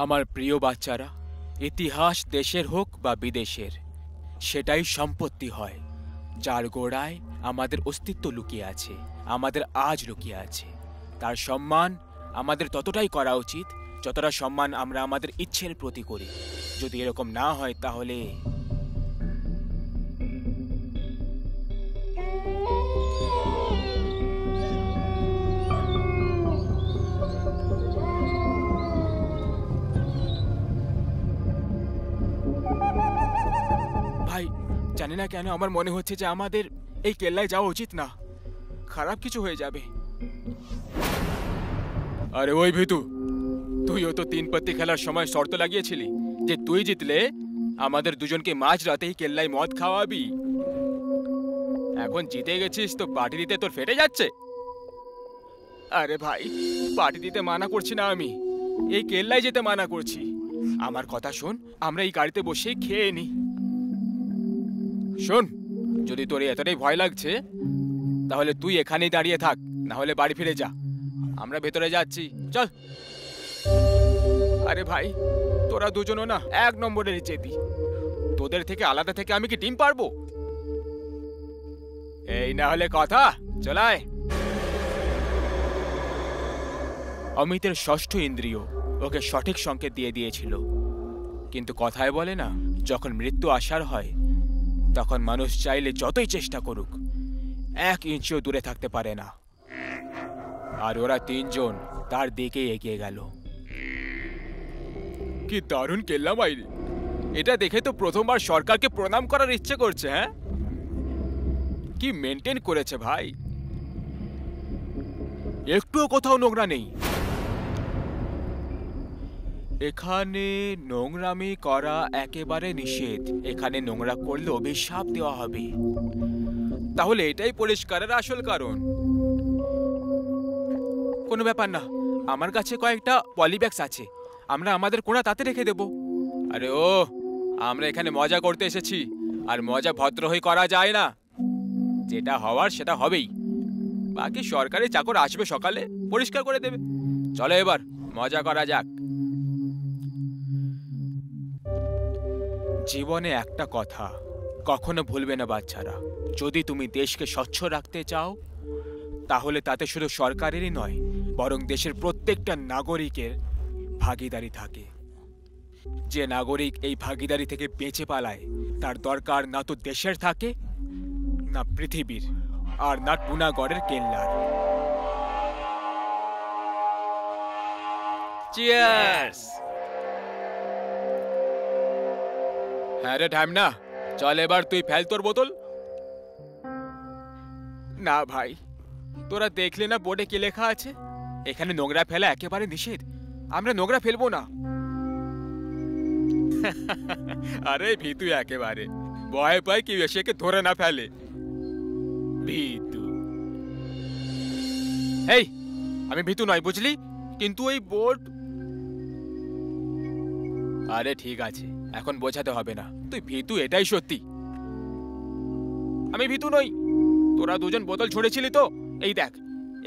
আমার প্রিয় বাচ্চারা, ইতিহাস দেশের হোক বা বিদেশের, সেটাই সম্পত্তি হয় যার গোড়ায় আমাদের অস্তিত্ব লুকিয়ে আছে, আমাদের আজ লুকিয়ে আছে। তার সম্মান আমাদের ততটাই করা উচিত যতটা সম্মান আমরা আমাদের ইচ্ছের প্রতি করি। যদি এরকম না হয় তাহলে ভাই, জানি না কেন আমার মনে হচ্ছে যে আমাদের এই কেল্লায় যাওয়া উচিত না, খারাপ কিছু হয়ে যাবে। আরে ওই ভিতু, তুইও তো 3 পত্তি খেলার সময় শর্ত লাগিয়েছিলি যে তুই জিতলে আমাদের দুজনকে মাঝ রাতেই কেল্লায় মদ খাওয়াবি। এখন জিতে গেছিস তো পার্টি দিতে তোর ফেটে যাচ্ছে। আরে ভাই, পার্টি দিতে মানা করছি না আমি, এই কেল্লায় যেতে মানা করছি। আমার কথা শোন, আমরা এই গাড়িতে বসে খেয়ে নি। শোন, যদি তোর এতটাই ভয় লাগছে তাহলে তুই এখানেই দাঁড়িয়ে থাক, না হলে বাড়ি ফিরে যা। আমরা ভেতরে যাচ্ছি, চল। আরে ভাই, তোরা দুজনও না 1 নম্বরের জেদি। তোদের থেকে আলাদা থেকে আমি কি টিম পারবো? এই না হলে কথা, চলায়। অমিতের ষষ্ঠ ইন্দ্রিয় ওকে সঠিক সংকেত দিয়ে দিয়েছিল, কিন্তু কথায় বলে না, যখন মৃত্যু আসার হয় তখন মানুষ চাইলে যতই চেষ্টা করুক 1 ইঞ্চিও দূরে থাকতে পারে না। আর ওরা 3 জন তার দিকে এগিয়ে গেল। কি দারুণ কেল্লা বাইরে! এটা দেখে তো প্রথমবার সরকারকে প্রণাম করার ইচ্ছে করছে। হ্যাঁ, কি মেনটেন করেছে ভাই, একটুও কোথাও নোংরা নেই। এখানে নোংরামি করা একেবারে নিষেধ। এখানে নোংরা করলে অভিশাপ দেওয়া হবে। তাহলে এটাই পরিষ্কারের আসল কারণ। কোনো ব্যাপার না, আমার কাছে কয়েকটা পলিব্যাগস আছে, আমরা আমাদের কোণা তাতে রেখে দেব। আরে ও, আমরা এখানে মজা করতে এসেছি, আর মজা ভদ্র হয়ে করা যায় না। যেটা হওয়ার সেটা হবেই। বাকি সরকারি চাকর আসবে সকালে, পরিষ্কার করে দেবে। চলো এবার মজা করা যাক। জীবনে একটা কথা কখনো ভুলবে না বাচ্চারা, যদি তুমি দেশকে স্বচ্ছ রাখতে চাও তাহলে তাতে শুধু সরকারেরই নয়, বরং দেশের প্রত্যেকটা নাগরিকের ভাগিদারি থাকে। যে নাগরিক এই ভাগিদারি থেকে বেঁচে পালায় তার দরকার না তো দেশের থাকে, না পৃথিবীর, আর না টুনাগড়ের কেল্লার। চিয়ার্স! হ্যাঁ রে টাইম না, চল এবার তুই ফেল তোর বোতল। না ভাই, তোরা দেখলে না বোর্ডে কি লেখা আছে? এখানে নোংরা ফেলা একেবারে নিষেধ। আমরা নোংরা ফেলবো না। আরে ভিতু একেবারে ভয় পায় কি এসে ধরে না ফেলে। ভিতু, এই আমি ভিতু নয় বুঝলি, কিন্তু ওই বোর্ড। আরে ঠিক আছে, এখন বোঝাতে হবে না, তুই ভিতু এটাই সত্যি। আমি ভিতু নই। তোরা দুজন বোতল ছুঁড়েছিলি তো, এই দেখ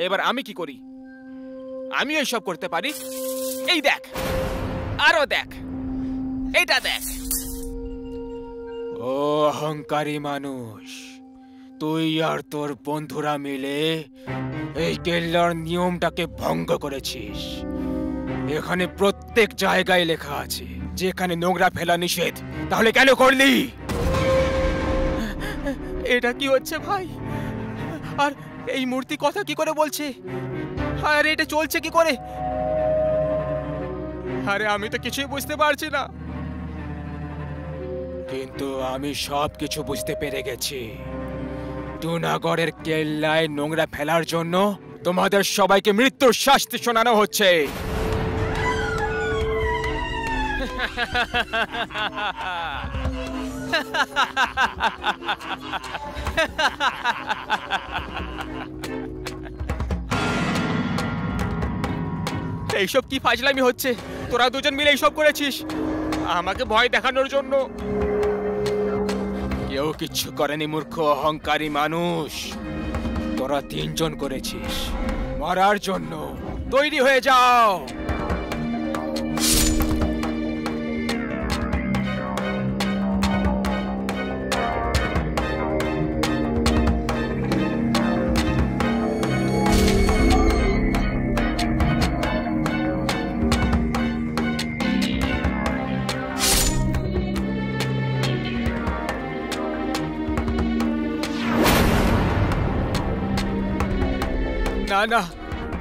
এবার আমি কি করি। আমি এইসব করতে পারি। এই দেখ, আরো দেখ, এইটা দেখ। ও অহংকারী মানুষ, তুই আর তোর বন্ধুরা মিলে এই কেল্লার নিয়মটাকে ভঙ্গ করেছিস। এখানে প্রত্যেক জায়গায় লেখা আছে যে এখানে নোংরা ফেলা নিষেধ, তাহলে কেন করলি? এটা কি হচ্ছে ভাই? আর এই মূর্তি কথা কি করে বলছে? আর এটা চলছে কি করে? আরে আমি তো কিছুই বুঝতে পারছি না। কিন্তু আমি সব কিছু বুঝতে পেরে গেছি। টুনাগড়ের কেল্লায় নোংরা ফেলার জন্য তোমাদের সবাইকে মৃত্যুর শাস্তি শোনানো হচ্ছে। এইসব কি ফাজলামি হচ্ছে? তোরা দুজন মিলে এইসব করেছিস আমাকে ভয় দেখানোর জন্য। কেউ কিচ্ছু করেনি মূর্খ অহংকারী মানুষ। তোরা 3 জন করেছিস মরার জন্য। তৈরি হয়ে যাও। না না,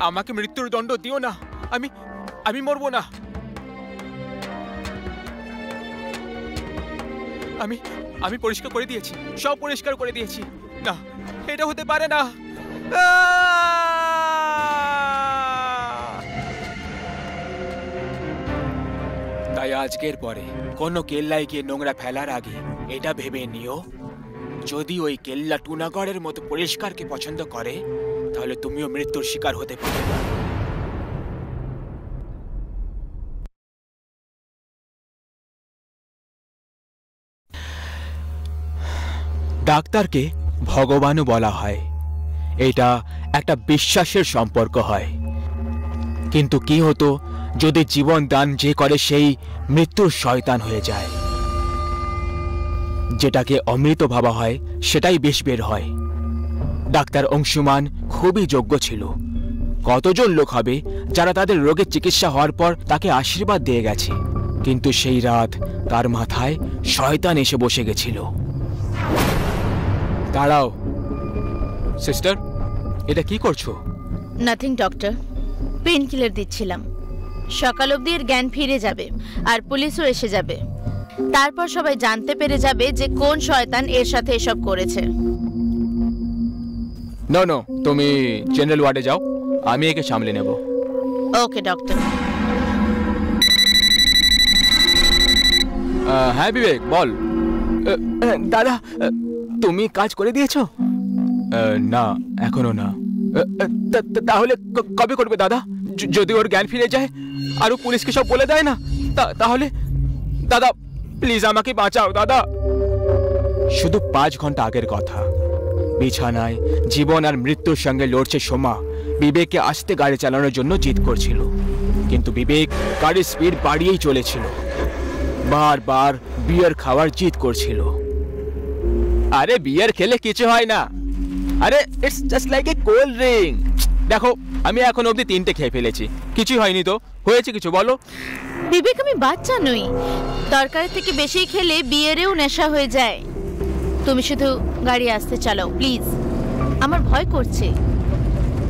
আমাকে মৃত্যুর দণ্ড দিও না। আমি মরবো না। আমি পরিষ্কার করে দিয়েছি, সব পরিষ্কার করে দিয়েছি। না, এটা হতে পারে না। তাই আজকের পরে কোনো কেল্লায় গিয়ে নোংরা ফেলার আগে এটা ভেবে নিও, যদি ওই কেল্লা টুনাগড়ের মতো পরিষ্কারকে পছন্দ করে তাহলে তুমিও মৃত্যুর শিকার হতে পারবে। ডাক্তারকে ভগবানও বলা হয়। এটা একটা বিশ্বাসের সম্পর্ক হয়। কিন্তু কি হতো যদি জীবন দান যে করে সেই মৃত্যুর শয়তান হয়ে যায়? যেটাকে অমৃত ভাবা হয় সেটাই বিষ বের হয়। ডাক্তার অংশুমান খুবই যোগ্য ছিল। কতজন লোক হবে যারা তাদের রোগের চিকিৎসা হওয়ার পর তাকে আশীর্বাদ দিয়ে গেছে, কিন্তু সেই রাত তার মাথায় শয়তান এসে বসে গেছিল। দাঁড়াও সিস্টার, এটা কি করছো? নাথিং ডক্টর, পেন কিলার দিচ্ছিলাম। সকাল অবধি এর জ্ঞান ফিরে যাবে আর পুলিশও এসে যাবে। তারপর সবাই জানতে পেরে যাবে যে কোন শয়তান এর সাথে এসব করেছে। নো নো, তুমি জেনারেল ওয়ার্ডে যাও, আমি একে সামলে নেব। ওকে ডক্টর। হ্যাঁ বিবেক, বল। দাদা, তুমি কাজ করে দিয়েছো? না, এখনো না। তাহলে কবে করবে দাদা? যদি ওর জ্ঞান ফিরে যায় আর ও পুলিশকে সব বলে দেয় না, তাহলে দাদা প্লিজ আমাকে বাঁচাও দাদা। শুধু 5 ঘন্টা আগের কথা। বিছানায় জীবন আর মৃত্যুর সঙ্গে লড়ছে সোমা। বিবেককে আস্তে গাড়ি চালানোর জন্য জিদ করছিল, কিন্তু বিবেক গাড়ির স্পিড বাড়িয়েই চলেছিল। বারবার বিয়ার খাওয়ার জিদ করছিল। আরে বিয়ার খেলে কিছু হয় না, আরে it's just like a cold drink. দেখো আমি এখন অবধি 3টে খেয়ে ফেলেছি, কিছুই হয়নি তো। হয়েছে কিছু বলো? বিবেক, আমি বাচ্চা নই। দরকারের থেকে বেশি খেলে বিয়ারেও নেশা হয়ে যায়। তুমি শুধু গাড়ি আস্তে চালাও প্লিজ, আমার ভয় করছে।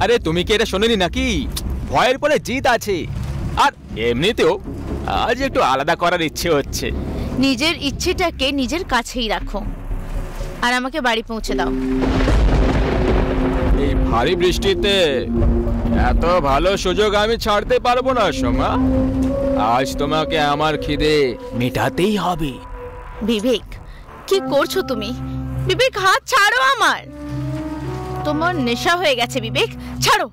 আরে তুমি কি এটা শোনোনি নাকি? ভয়ের পরে জিত আছে। আর এমনিতেও আজ একটু আলাদা করার ইচ্ছে হচ্ছে। নিজের ইচ্ছেটাকে নিজের কাছেই রাখো আর আমাকে বাড়ি পৌঁছে দাও। এই ভারী বৃষ্টিতে এত ভালো সুযোগ আমি ছাড়তে পারবো না সোমা। আজ তোমাকে আমার খিদে মেটাতেই হবে। বিবেক, কি করছো তুমি? বিবেক, হাত ছাড়ো আমার। তোমার নেশা হয়ে গেছে বিবেক, ছাড়ো।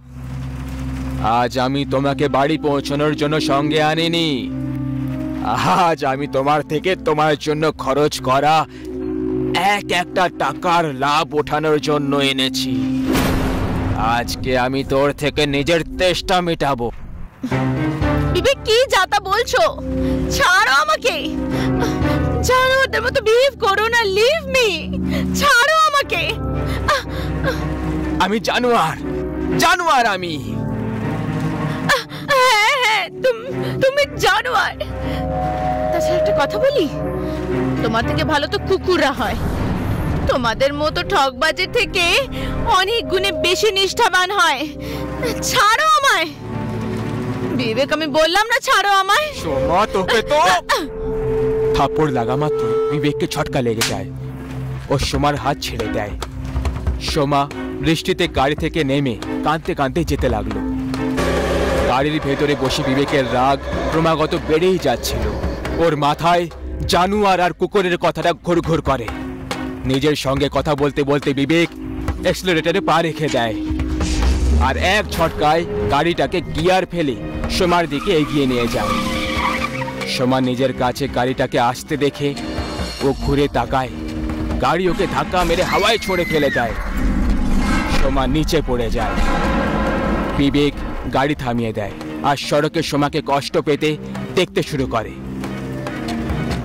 আজ আমি তোমাকে বাড়ি পৌঁছানোর জন্য সঙ্গে আনিনি। আজ আমি তোমার থেকে তোমার জন্য খরচ করা একটা টাকার লাভ ওঠানোর জন্য এনেছি। আজকে আমি তোর থেকে নিজের তেষ্টা মেটাবো। বিবেক, কি যাতা বলছো? ছাড়ো আমাকে। ছাড়ো, ওদের মতো বিহেভ করো না। লিভ মি, ছাড়ো আমাকে। আমি জানোয়ার, জানোয়ার আমি। হ্যাঁ, তুমি জানোয়ার। তাছাড়া একটা কথা বলি, তোমার থেকে ভালো তো কুকুররা হয়। তোমাদের মতো ঠকবাজের থেকে অনেক গুণে বেশি নিষ্ঠাবান হয়। ছাড়ো আমায় বিবেক, আমি বললাম না ছাড়ো আমায়। সোমা, তোকে তো থাপ্পড় লাগা মাত্র বিবেককে ছটকা লেগে যায়। ও সোমার হাত ছেড়ে দেয়। সোমা বৃষ্টিতে গাড়ি থেকে নেমে কাঁদতে কাঁদতে যেতে লাগলো। গাড়ির ভেতরে বসে বিবেকের রাগ ক্রমাগত বেড়েই যাচ্ছিল। ওর মাথায় জানোয়ার আর কুকুরের কথাটা ঘুরঘুর করে। নিজের সঙ্গে কথা বলতে বলতে বিবেক অ্যাক্সিলারেটরে পা রেখে দেয় আর এক ঝটকায় গাড়িটাকে গিয়ার ফেলে সোমার দিকে এগিয়ে নিয়ে যায়। সোমা নিজের কাছে গাড়িটাকে আসতে দেখে ও ঘুরে তাকায়। গাড়ি ওকে ধাক্কা মেরে হাওয়ায় ছড়ে ফেলে দেয়। সোমা নিচে পড়ে যায়। বিবেক গাড়ি থামিয়ে দেয় আর সড়কে সোমাকে কষ্ট পেতে দেখতে শুরু করে।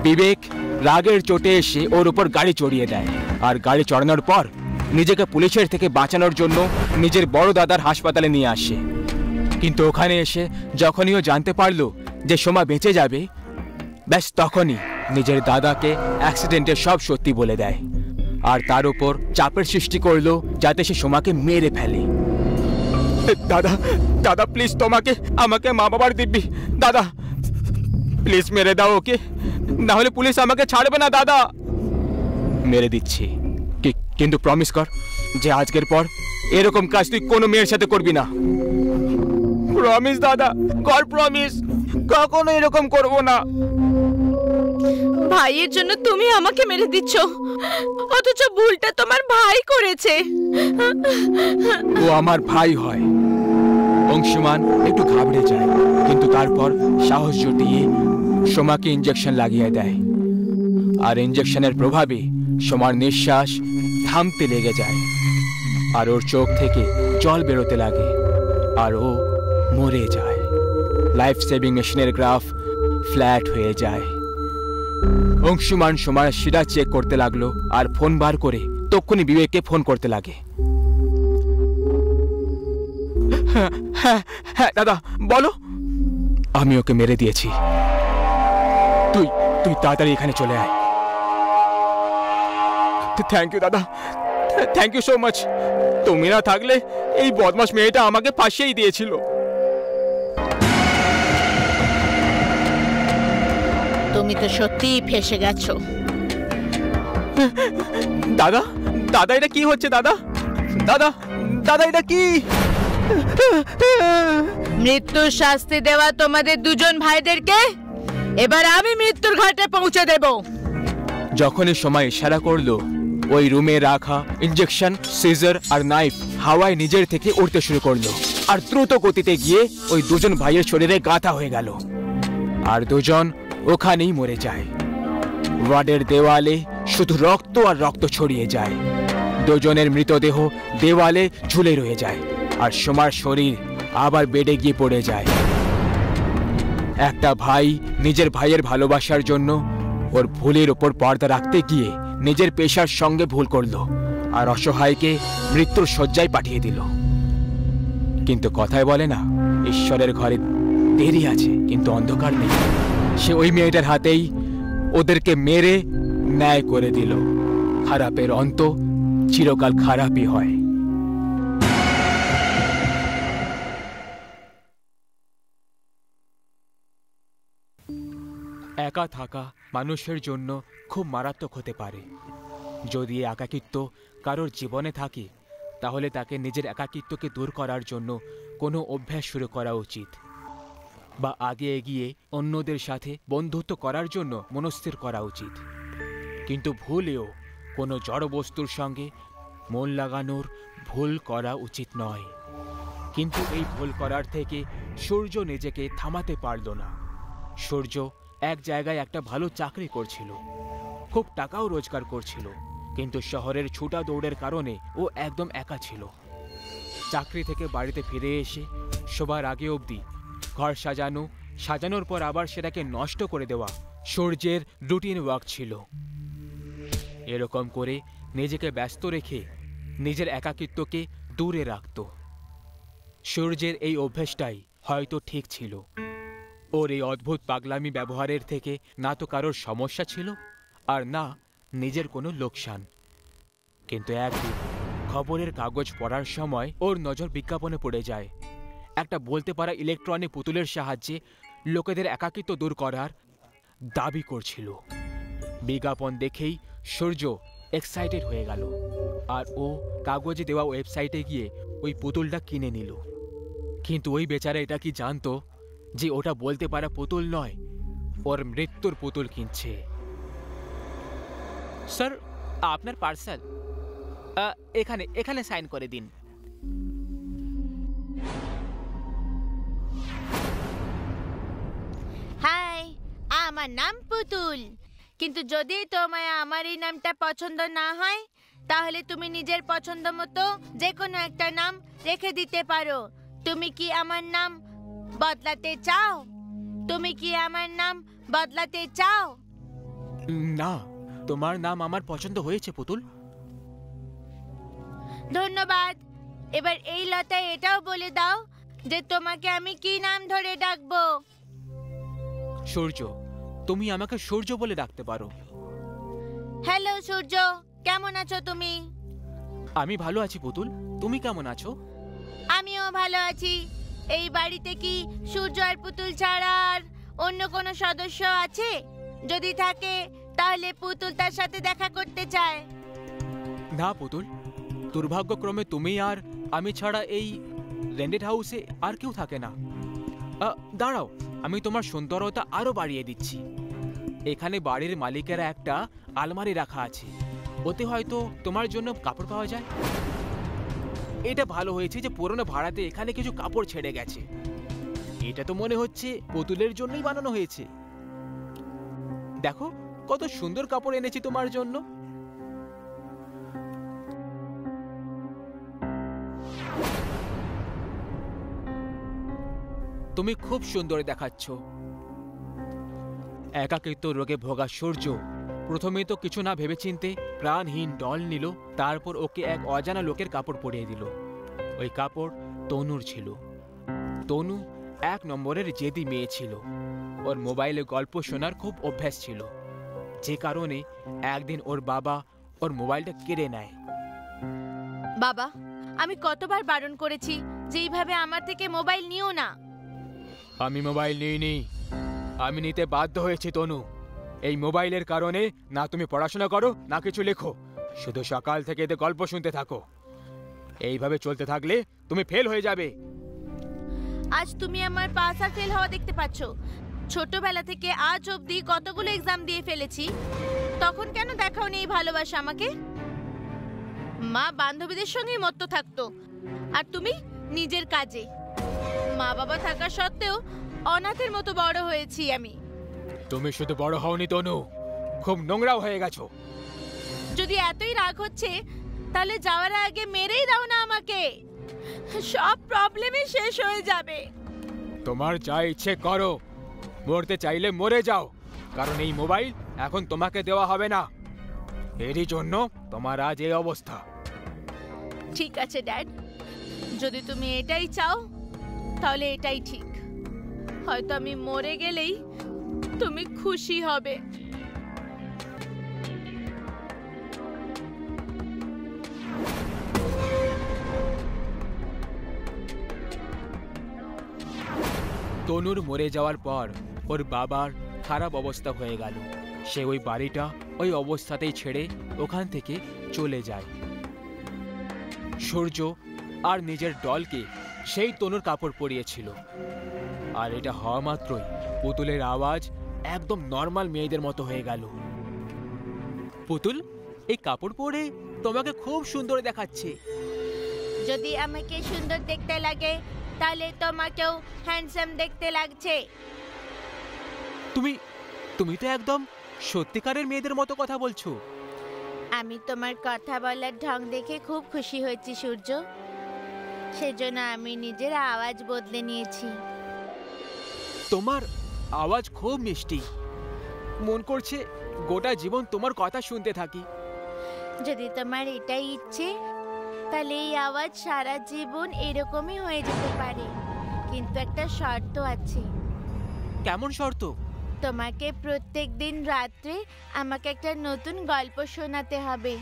বিবেক রাগের চোটে এসে ওর উপর গাড়ি চড়িয়ে দেয় আর গাড়ি চড়ানোর পর নিজেকে পুলিশের থেকে বাঁচানোর জন্য নিজের বড় দাদার হাসপাতালে নিয়ে আসে। কিন্তু ওখানে এসে যখনই ও জানতে পারলো যে সোমা বেঁচে যাবে, ব্যাস তখনই নিজের দাদাকে অ্যাক্সিডেন্টের সব সত্যি বলে দেয় আর তার উপর চাপের সৃষ্টি করলো যাতে সে সোমাকে মেরে ফেলে। দাদা দাদা প্লিজ তোমাকে আমাকে মা বাবার দিব্যি দাদা প্লিজ মেরে দাও ওকে, না হলে পুলিশ আমাকে ছাড়বে না দাদা। মেরে দিচ্ছি, কিন্তু প্রমিস কর যে আজকের পর এরকম কাজ তুই কোনো মেয়ের সাথে করবি না। প্রমিস দাদা, কর প্রমিস, কখনো এরকম করব না। ভাইয়ের জন্য তুমি আমাকে মেরে দিচ্ছ, অথচ ভুলটা তোমার ভাই করেছে। ও আমার ভাই হয়। অংশুমান একটু ঘাবড়ে যায়, কিন্তু তারপর সাহস জুটিয়ে সোমাকে ইঞ্জেকশন লাগিয়ে দেয়। আর ইঞ্জেকশনের প্রভাবে সোমার নিঃশ্বাস থামতে লেগে যায়, আর ওর চোখ থেকে জল বেরোতে লাগে, আর ও মরে যায়। লাইফ সেভিং মেশিনের গ্রাফ ফ্ল্যাট হয়ে যায়। অংশুমান সোমার শিরা চেক করতে লাগলো আর ফোন বার করে তক্ষুনি বিবেককে ফোন করতে লাগে। হ্যাঁ দাদা বলো। আমি ওকে মেরে দিয়েছি, তুই তুই তাড়াতাড়ি এখানে চলে আয়। থ্যাংক ইউ দাদা, থ্যাংক ইউ সো মাচ। তুমি না থাকলে এই বদমাশ মেয়েটা আমাকে ফাঁসিয়েই দিয়েছিল। তুমি তো সত্যিই ফেসে গেছো। দাদা দাদা এটা কি হচ্ছে? দাদা দাদা দাদা এটা কি? মৃত্যুর শাস্তি দেওয়া তোমাদের দুজন ভাইদেরকে এবার আমি মৃত্যুর ঘাটে পৌঁছে দেব। যখনই সময় ইশারা করলো, ওই রুমে রাখা ইনজেকশন, সিজার আর নাইফ হাওয়ায় নিজের থেকে উড়তে শুরু করলো, আর দ্রুত গতিতে গিয়ে ওই দুজন ভাইয়ের শরীরে গাঁথা হয়ে গেল, আর দুজন ওখানেই মরে যায়। ওয়ার্ডের দেওয়ালে শুধু রক্ত আর রক্ত ছড়িয়ে যায়। দুজনের মৃতদেহ দেওয়ালে ঝুলে রয়ে যায়, আর সোমার শরীর আবার বেডে গিয়ে পড়ে যায়। একটা ভাই নিজের ভাইয়ের ভালোবাসার জন্য ওর ভুলের ওপর পর্দা রাখতে গিয়ে নিজের পেশার সঙ্গে ভুল করলো, আর অসহায়কে মৃত্যুর শয্যায় পাঠিয়ে দিল। কিন্তু কথায় বলে না, ঈশ্বরের ঘরে দেরি আছে কিন্তু অন্ধকার নেই। সে ওই মেয়েটার হাতেই ওদেরকে মেরে ন্যায় করে দিল। খারাপের অন্ত চিরকাল খারাপই হয়। একা থাকা মানুষের জন্য খুব মারাত্মক হতে পারে। যদি একাকিত্ব কারোর জীবনে থাকে, তাহলে তাকে নিজের একাকিত্বকে দূর করার জন্য কোনো অভ্যাস শুরু করা উচিত, বা আগে এগিয়ে অন্যদের সাথে বন্ধুত্ব করার জন্য মনস্থির করা উচিত। কিন্তু ভুলেও কোনো জড় বস্তুর সঙ্গে মন লাগানোর ভুল করা উচিত নয়। কিন্তু এই ভুল করার থেকে সূর্য নিজেকে থামাতে পারল না। সূর্য এক জায়গায় একটা ভালো চাকরি করছিল, খুব টাকাও রোজগার করছিল, কিন্তু শহরের ছোটা দৌড়ের কারণে ও একদম একা ছিল। চাকরি থেকে বাড়িতে ফিরে এসে সবার আগে অবধি ঘর সাজানোর পর আবার সেটাকে নষ্ট করে দেওয়া সূর্যের রুটিন ওয়ার্ক ছিল। এরকম করে নিজেকে ব্যস্ত রেখে নিজের একাকিত্বকে দূরে রাখত। সূর্যের এই অভ্যেসটাই হয়তো ঠিক ছিল। ওর এই অদ্ভুত পাগলামি ব্যবহারের থেকে না তো কারোর সমস্যা ছিল, আর না নিজের কোনো লোকসান। কিন্তু একদিন খবরের কাগজ পড়ার সময় ওর নজর বিজ্ঞাপনে পড়ে যায়। একটা বলতে পারা ইলেকট্রনিক পুতুলের সাহায্যে লোকেদের একাকিত্ব দূর করার দাবি করছিল। বিজ্ঞাপন দেখেই সূর্য এক্সাইটেড হয়ে গেল, আর ও কাগজে দেওয়া ওয়েবসাইটে গিয়ে ওই পুতুলটা কিনে নিল। কিন্তু ওই বেচারা এটা কি জানতো যে ওটা বলতে পারা পুতুল নয়, ওর মৃত্যুর পুতুল কিনছে। স্যার, আপনার পার্সেল এখানে এখানে সাইন করে দিন। হাই, আমার নাম পুতুল। কিন্তু যদি তোমায় আমার এই নামটা পছন্দ না হয়, তাহলে তুমি নিজের পছন্দ মতো যে কোনো একটা নাম রেখে দিতে পারো। তুমি কি আমার নাম বদলাতে চাও? তুমি কি আমার নাম বদলাতে চাও? না, তোমার নাম আমার পছন্দ হয়েছে পুতুল। ধন্যবাদ। এবার এই লতায় এটাও বলে দাও যে তোমাকে আমি কি নাম ধরে ডাকবো। সূর্য, তুমি আমাকে সূর্য বলে ডাকতে পারো। হ্যালো সূর্য, কেমন আছো তুমি? আমি ভালো আছি পুতুল, তুমি কেমন আছো? আমিও ভালো আছি। এই বাড়িতে কি সূর্য আর পুতুল ছাড়া আর অন্য কোনো সদস্য আছে? যদি থাকে তাহলে পুতুল তার সাথে দেখা করতে চায়। না পুতুল, দুর্ভাগ্যক্রমে তুমি আর আমি ছাড়া এই রেন্টেড হাউসে আর কেউ থাকে না। দাঁড়াও, আমি তোমার সুন্দরতা আরো বাড়িয়ে দিচ্ছি। এখানে বাড়ির মালিকেরা একটা আলমারি রাখা আছে, ওতে হয়তো তোমার জন্য কাপড় পাওয়া যায়। এটা ভালো হয়েছে যে পুরনো ভাড়াতে এখানে কিছু কাপড় ছেড়ে গেছে। এটা তো মনে হচ্ছে পুতুলের জন্যই বানানো হয়েছে। দেখো কত সুন্দর কাপড় এনেছি তোমার জন্য। তুমি খুব সুন্দর দেখাচ্ছ। একাকিত্ব রোগে ভোগা সূর্য প্রথমে তো কিছু না ভেবেচিন্তে প্রাণহীন ডল নিল, তারপর ওকে এক অজানা লোকের কাপড় পরিয়ে দিল। ওই কাপড় তনুর ছিল। তনু 1 নম্বরের জেদি মেয়ে ছিল। ওর মোবাইলে গল্প শোনার খুব অভ্যাস ছিল, যে কারণে একদিন ওর বাবা ওর মোবাইলটা কেড়ে নেয়। বাবা, আমি কতবার বারণ করেছি যে এইভাবে আমার থেকে মোবাইল নিও না। আমি মোবাইল নিইনি, আমি নিতে বাধ্য হয়েছি তনু। এই মোবাইলের কারণে না তুমি পড়াশোনা করো না কিছু লেখো, শুধু সকাল থেকে এতে গল্প শুনতে থাকো। এইভাবে চলতে থাকলে তুমি ফেল হয়ে যাবে। আজ তুমি আমার পাস আর ফেল হওয়া দেখতে পাচ্ছ। ছোটবেলা থেকে আজ অবধি কতগুলো এক্সাম দিয়ে ফেলেছি, তখন কেন দেখাওনি এই ভালোবাসা আমাকে? মা বান্ধবীদের সঙ্গেই মত্ত থাকতো, আর তুমি নিজের কাজে। মা বাবা থাকা সত্ত্বেও অনাথের মতো বড় হয়েছি আমি। তুমি শুধু বড় হওনি তনু, খুব নোংরাও হয়ে গেছো। যদি এতই রাগ হচ্ছে তাহলে যাওয়ার আগে মেরেই দাও না আমাকে, সব প্রবলেমই শেষ হয়ে যাবে। তোমার যা ইচ্ছে করো, মরতে চাইলে মরে যাও, কারণ এই মোবাইল এখন তোমাকে দেওয়া হবে না। এরই জন্য তোমার আজ এই অবস্থা। ঠিক আছে ড্যাড, যদি তুমি এটাই চাও তাহলে এটাই ঠিক। হয়তো আমি মরে গেলেই তুমি খুশি হবে। তনুর মরে যাওয়ার পর ওর বাবার খারাপ অবস্থা হয়ে গেল। সে ওই বাড়িটা ওই অবস্থাতেই ছেড়ে ওখান থেকে চলে যায়। সূর্য আর নিজের ডলকে সেই তনুর কাপড় পরিয়েছিল, আর এটা হওয়া মাত্রই পুতুলের আওয়াজ একদম নর্মাল মেয়েদের মতো হয়ে গেল। পুতুল, এই কাপড় পরে তোমাকে খুব সুন্দর দেখাচ্ছে। যদি আমাকে সুন্দর দেখতে লাগে তাহলে তোমাকেও হ্যান্ডসাম দেখতে লাগছে। তুমি তুমি তো একদম সত্যিকারের মেয়েদের মতো কথা বলছো। আমি তোমার কথা বলার ঢং দেখে খুব খুশি হয়েছি সূর্য, সেজন্য আমি নিজের আওয়াজ বদলে নিয়েছি। তোমার আওয়াজ খুব মিষ্টি, মন করছে গোটা জীবন তোমার কথা শুনতে থাকি। যদি তোমার এটাই ইচ্ছে তাহলে এই আওয়াজ সারা জীবন এরকমই হয়ে যেতে পারে, কিন্তু একটা শর্ত আছে। কেমন শর্ত? তোমাকে প্রত্যেকদিন রাত্রে আমাকে একটা নতুন গল্প শোনাতে হবে।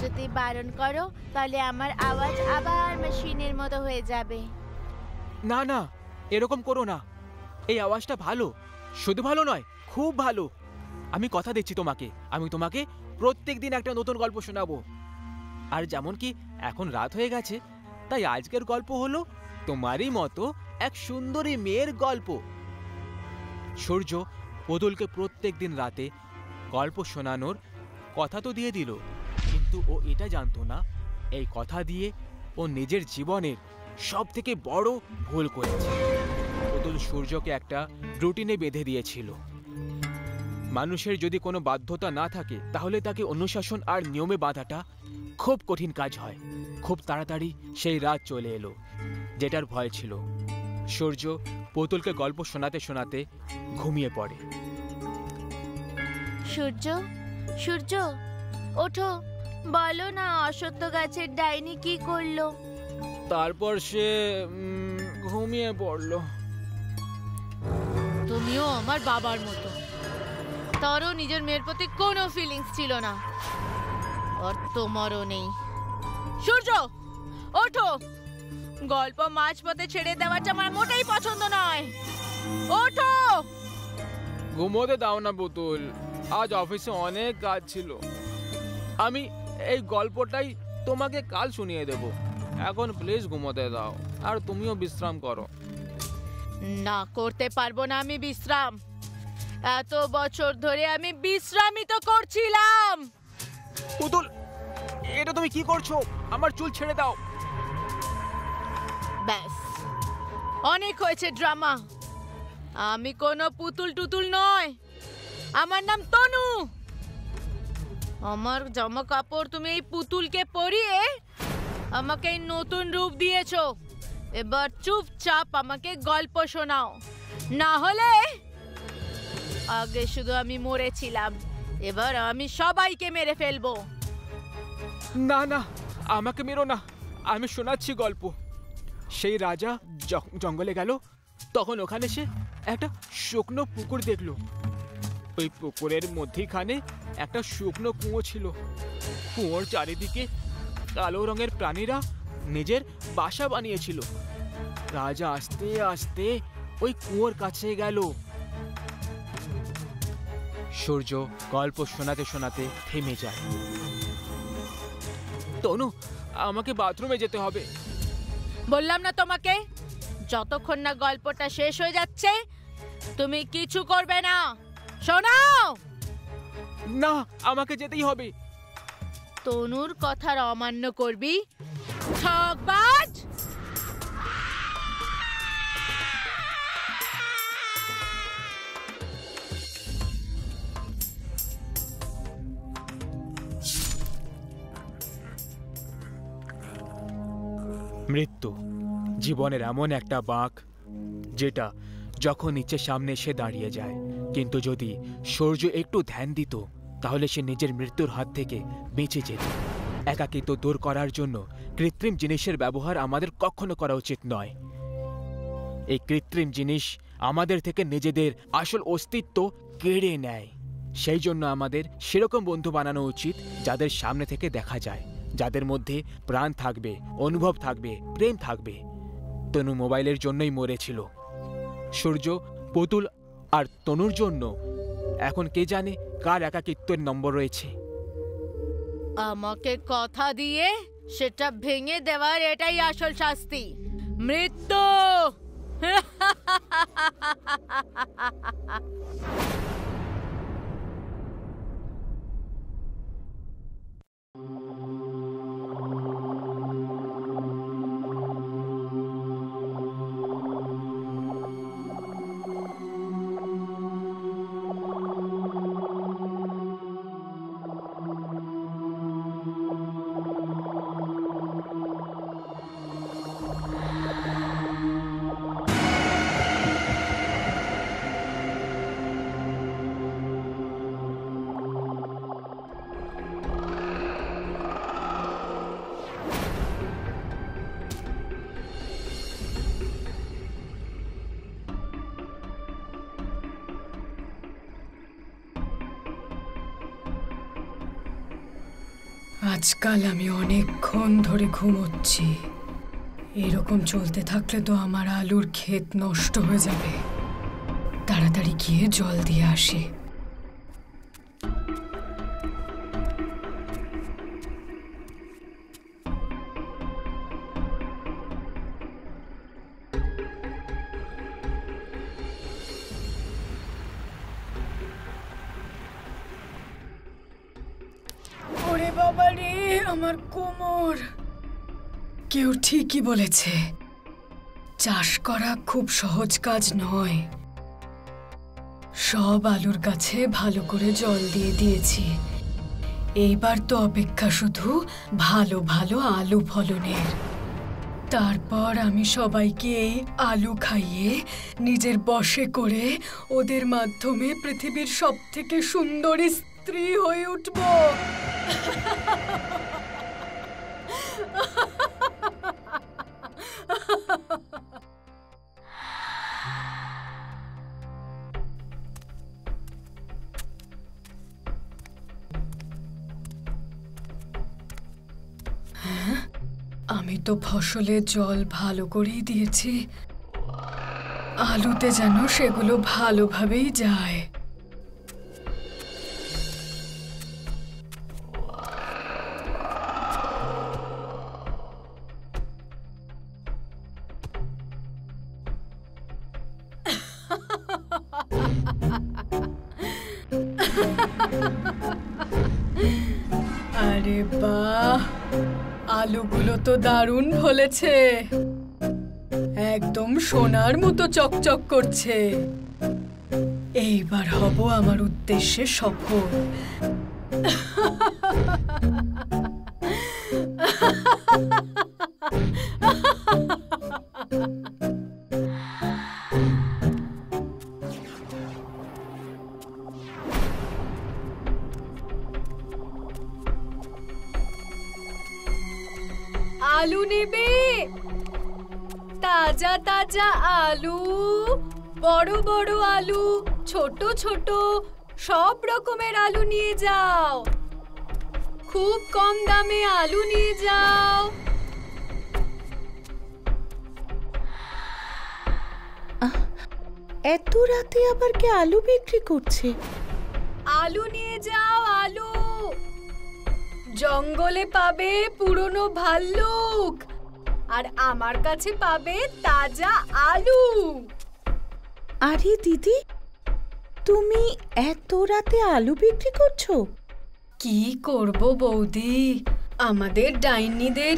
যদি বারণ করো তাহলে আমার আওয়াজ আবার মেশিনের মতো হয়ে যাবে। না না, এরকম করো না। এই আওয়াজটা ভালো, শুধু ভালো নয়, খুব ভালো। আমি কথা দিচ্ছি তোমাকে, আমি তোমাকে প্রত্যেকদিন একটা নতুন গল্প শোনাবো। আর যেমন কি এখন রাত হয়ে গেছে, তাই আজকের গল্প হলো তোমারই মতো এক সুন্দরী মেয়ের গল্প। সূর্য পুতুলকে প্রত্যেকদিন রাতে গল্প শোনানোর কথা তো দিয়ে দিল, কিন্তু ও এটা জানতো না এই কথা দিয়ে ও নিজের জীবনের সব থেকে বড় ভুল করেছে। পুতুল সূর্যকে একটা রুটিনে বেঁধে দিয়েছিল। মানুষের যদি কোনো বাধ্যতা না থাকে তাহলে তাকে অনুশাসন আর নিয়মে বাঁধাটা খুব কঠিন কাজ হয়। খুব তাড়াতাড়ি সেই রাত চলে এলো যেটার ভয় ছিল। সূর্য পুতুলকে গল্প শোনাতে শোনাতে ঘুমিয়ে পড়ে। সূর্য, সূর্য ওঠো, বলো না অশ্বত্থ গাছের ডাইনি কি করলো? তারপর সে ঘুমিয়ে পড়ল। তুমিও আমার বাবার মতো, তারও নিজের মেয়ের প্রতি কোনো ফিলিংস ছিল না, আর তোমারও নেই। সূর্য ওঠো, গল্প মাঝপথে ছেড়ে দেওয়াটা আমার মোটেই পছন্দ নয়। ওঠো। ঘুমোতে দাও না পুতুল, আজ অফিসে অনেক কাজ ছিল। আমি এই গল্পটাই তোমাকে কাল শুনিয়ে দেব। এখন প্লিজ ঘুমোতে দাও, আর তুমিও বিশ্রাম করো। না, করতে পারবো না আমি বিশ্রাম। এত বছর ধরে আমি বিশ্রামই তো করছিলাম। পুতুল, এটা তুমি কি করছো? আমার চুল ছেড়ে দাও। ব্যাস, অনেক হয়েছে ড্রামা। আমি কোনো পুতুল টুতুল নয়, আমার নাম তনু। আমার জামা কাপড় তুমি এই পুতুলকে পরিয়ে আমাকে এই নতুন রূপ দিয়েছো। এবার চুপচাপ আমাকে গল্প শোনাও, না হলে আগে শুধু আমি মরেছিলাম, এবার আমি সবাইকে মেরে ফেলবো। না না, আমাকে মেরো না, আমি শোনাচ্ছি গল্প। সেই রাজা জঙ্গলে গেল, তখন ওখানে সে একটা শুকনো পুকুর দেখলো। ওই পুকুরের মধ্যিখানে একটা শুকনো কুয়ো ছিল। কুয়োর চারিদিকে কালো রঙের প্রাণীরা নিজের বাসা বানিয়েছিল। রাজা আস্তে আস্তে ওই কুয়োর কাছে গেল। সূর্য গল্প শোনাতে শোনাতে থেমে যায়। তনু, আমাকে বাথরুমে যেতে হবে। বললাম না তোমাকে, যতক্ষণ না গল্পটা শেষ হয়ে যাচ্ছে তুমি কিছু করবে না। শোনাও। না, আমাকে যেতেই হবে। তনুর কথার অমান্য করবি, ঠকবাজ। মৃত্যু জীবনের এমন একটা বাঁক, যেটা যখন ইচ্ছে সামনে এসে দাঁড়িয়ে যায়। কিন্তু যদি সূর্য একটু ধ্যান দিত, তাহলে সে নিজের মৃত্যুর হাত থেকে বেঁচে যেত। একাকিত্ব দূর করার জন্য কৃত্রিম জিনিসের ব্যবহার আমাদের কখনো করা উচিত নয়। এই কৃত্রিম জিনিস আমাদের থেকে নিজেদের আসল অস্তিত্ব কেড়ে নেয়। সেই জন্য আমাদের সেরকম বন্ধু বানানো উচিত যাদের সামনে থেকে দেখা যায়, যাদের মধ্যে প্রাণ থাকবে, অনুভব থাকবে, প্রেম থাকবে। তনু মোবাইলের জন্যই মরেছিল। সূর্য, পুতুল আর তনুর জন্য এখন কে জানে কার একাকিত্বের নম্বর রয়েছে। আমাকে কথা দিয়ে সেটা ভেঙে দেওয়ার এটাই আসল শাস্তি, মৃত্যু। আজকাল আমি অনেকক্ষণ ধরে ঘুমোচ্ছি। এরকম চলতে থাকলে তো আমার আলুর ক্ষেত নষ্ট হয়ে যাবে। তাড়াতাড়ি গিয়ে জল দিয়ে আসি। ওরে বাবা রে, আমার কোমর। কেউ ঠিকই বলেছে, চাষ করা খুব সহজ কাজ নয়। সব আলুর গাছে ভালো করে জল দিয়ে দিয়েছি। এইবার তো অপেক্ষা শুধু ভালো ভালো আলু ফলনের। তারপর আমি সবাইকে এই আলু খাইয়ে নিজের বশে করে ওদের মাধ্যমে পৃথিবীর সবথেকে সুন্দরী স্ত্রী হয়ে উঠব। আমি তো ফসলে জল ভালো করেই দিয়েছি, আলুতে যেন সেগুলো ভালোভাবেই যায়। আরে বাহ, আলুগুলো তো দারুণ ফলেছে, একদম সোনার মতো চকচক করছে। এইবার হব আমার উদ্দেশ্যে সফল। আলু নেবে? তাজা তাজা আলু, বড় বড় আলু, ছোট ছোট, সব রকমের আলু নিয়ে যাও। খুব কম দামে আলু নিয়ে যাও। এত রাতে আবার কে আলু বিক্রি করছে? আলু নিয়ে যাও, আলু। জঙ্গলে পাবে পুরনো ভাল্লুক, আর আমার কাছে পাবে তাজা আলু। আরে দিদি, তুমি এত রাতে আলু বিক্রি করছো? কি করব বৌদি, আমাদের ডাইনিদের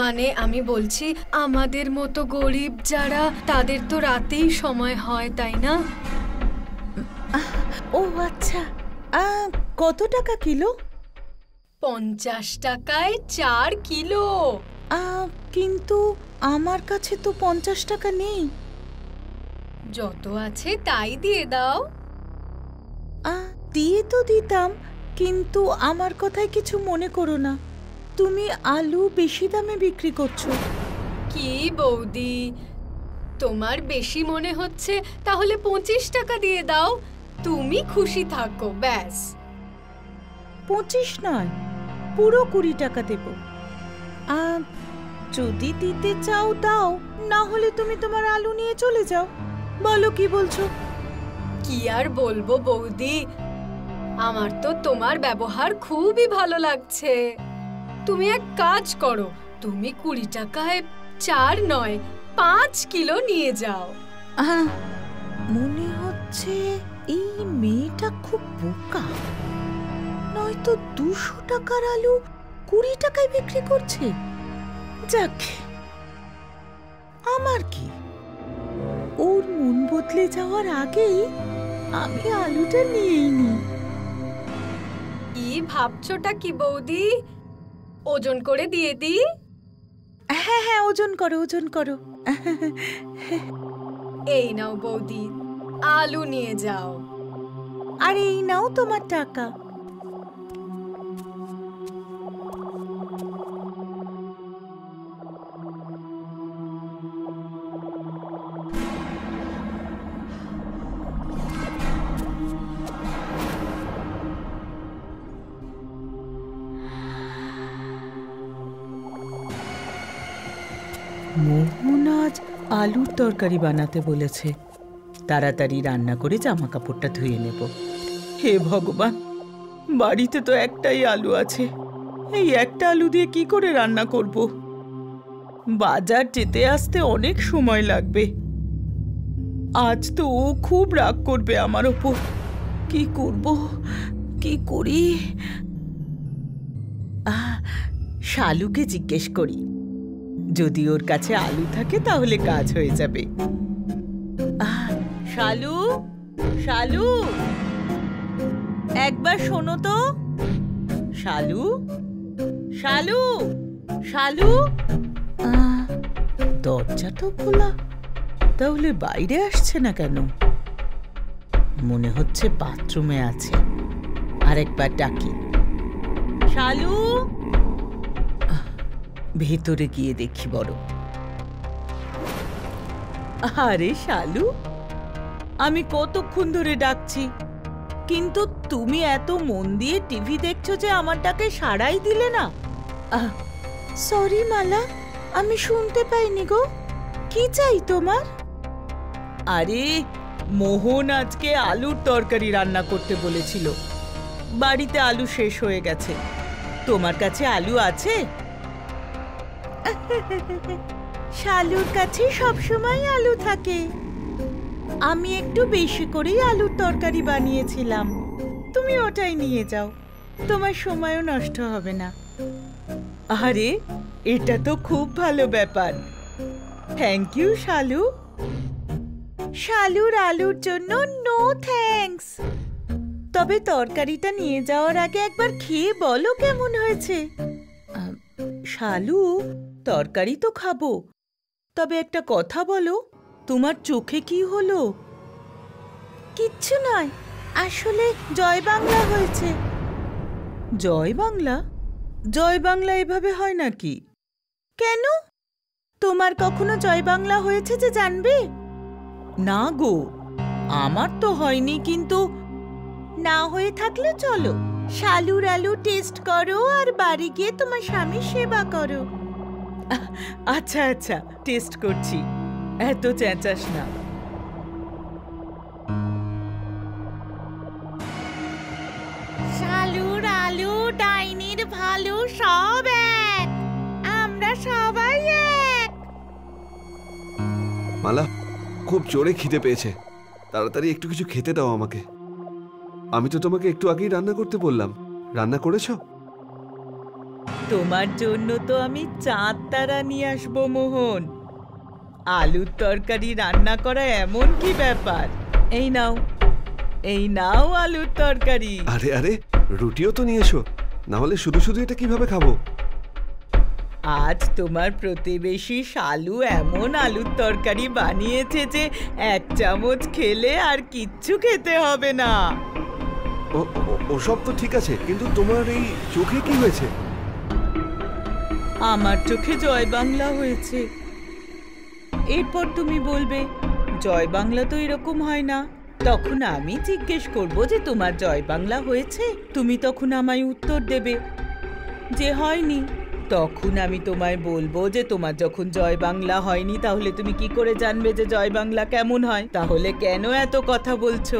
মানে আমি বলছি আমাদের মতো গরিব যারা, তাদের তো রাতেই সময় হয়, তাই না? ও আচ্ছা, কত টাকা কিলো? 50 টাকায় 4 কিলো। কিন্তু আমার কাছে তো 50 টাকা নেই। যত আছে তাই দিয়ে দাও। দিয়ে তো দিতাম, কিন্তু আমার কথায় কিছু মনে করো না, তুমি আলু বেশি দামে বিক্রি করছো। কি বৌদি, তোমার বেশি মনে হচ্ছে, তাহলে 25 টাকা দিয়ে দাও, তুমি খুশি থাকো ব্যাস। 25 নয়, পুরো 20 টাকা দেব। যদি দিতে চাও দাও, না হলে তুমি তোমার আলু নিয়ে চলে যাও। বলো কি বলছো? কি আর বলবো বৌদি, আমার তো তোমার ব্যবহার খুবই ভালো লাগছে। তুমি এক কাজ করো, তুমি 20 টাকায় 4 নয় 5 কিলো নিয়ে যাও। মনে হচ্ছে এই মেয়েটা খুব বোকা, নয়তো 200 টাকার আলু 20 টাকায় বিক্রি করছে। যাক, আমার কি, ওর মন বদলে যাওয়ার আগেই আমি আলুটা নিয়েই নিই। কি ভাবছোটা কি বৌদি, ওজন করে দিয়ে দিই? হ্যাঁ হ্যাঁ, ওজন করো, ওজন করো। এই নাও বৌদি, আলু নিয়ে যাও। আর এই নাও তোমার টাকা। মোহন আজ আলুর তরকারি বানাতে বলেছে, তাড়াতাড়ি রান্না করে জামা কাপড়টা ধুয়ে নেব। হে ভগবান, বাড়িতে তো একটাই আলু আছে, এই একটা আলু দিয়ে কি করে রান্না করব? বাজার যেতে আসতে অনেক সময় লাগবে। আজ তো ও খুব রাগ করবে আমার ওপর। কি করব, কি করি? শালুকে জিজ্ঞেস করি, যদি ওর কাছে আলু থাকে তাহলে কাজ হয়ে যাবে। শালু, শালু, একবার শোনো তো। শালু, শালু, শালু। দরজা তো খোলা, তাহলে বাইরে আসছে না কেন? মনে হচ্ছে বাথরুমে আছে। আরেকবার ডাকি, শালু। ভেতরে গিয়ে দেখি বড়। আরে শালু, আমি কতক্ষণ ধরে ডাকছি, কিন্তু তুমি এত মন দিয়ে টিভি দেখছো যে আমার ডাকে সাড়াই দিলে না। সরি মালা, আমি শুনতে পাইনি গো। কি চাই তোমার? আরে মোহন আজকে আলুর তরকারি রান্না করতে বলেছিল। বাড়িতে আলু শেষ হয়ে গেছে। তোমার কাছে আলু আছে? শালুর কাছে সবসময় আলু থাকে। আমি একটু বেশি করেই আলুর তরকারি বানিয়েছিলাম। তুমি ওটাই নিয়ে যাও, তোমার সময়ও নষ্ট হবে না। আরে এটা তো খুব ভালো ব্যাপার। থ্যাংক ইউ শালু। শালুর আলুর জন্য নো থ্যাঙ্কস। তবে তরকারিটা নিয়ে যাওয়ার আগে একবার খেয়ে বলো কেমন হয়েছে। শালু, তরকারি তো খাবো, তবে একটা কথা বলো, তোমার চোখে কি হলো? কিচ্ছু নয়, আসলে জয় বাংলা হয়েছে। জয় বাংলা? জয় বাংলা এভাবে হয় নাকি? কেন? তোমার কখনো জয় বাংলা হয়েছে যে জানবে? না গো, আমার তো হয়নি, কিন্তু না হয়ে থাকলে চলো শালুর আলু টেস্ট করো আর বাড়ি গিয়ে তোমার স্বামীর সেবা করো। আচ্ছা আচ্ছা, টেস্ট করছি, এত চেঁচাস না। শালুর আলু ডাইনির ভালো সব এক, আমরা সবাই এক। মালা, খুব জোরে খিদে পেয়েছে, তাড়াতাড়ি একটু কিছু খেতে দাও আমাকে। আমি তো তোমাকে একটু আগেই রান্না করতে বললাম, রান্না করেছো? তোমার জন্য তো আমি চাঁদ তারা নিয়ে আসবো মোহন। আলুর তরকারি রান্না করা এমন কি ব্যাপার? এই নাও, এই নাও আলুর তরকারি। আরে আরে, রুটিও তো নিয়ে এসো, না হলে শুধু শুধু এটা কিভাবে খাবো? আজ তোমার প্রতিবেশী শালু এমন আলুর তরকারি বানিয়েছে যে এক চামচ খেলে আর কিচ্ছু খেতে হবে না। ওসব তো ঠিক আছে, কিন্তু তোমার এই চোখে কি হয়েছে? আমার চোখে জয় বাংলা হয়েছে। এরপর তুমি বলবে জয় বাংলা তো এরকম হয় না। তখন আমি জিজ্ঞেস করব যে তোমার জয় বাংলা হয়েছে, তুমি তখন আমায় উত্তর দেবে যে হয়নি। তখন আমি তোমায় বলবো যে তোমার যখন জয় বাংলা হয়নি, তাহলে তুমি কি করে জানবে যে জয় বাংলা কেমন হয়? তাহলে কেন এত কথা বলছো?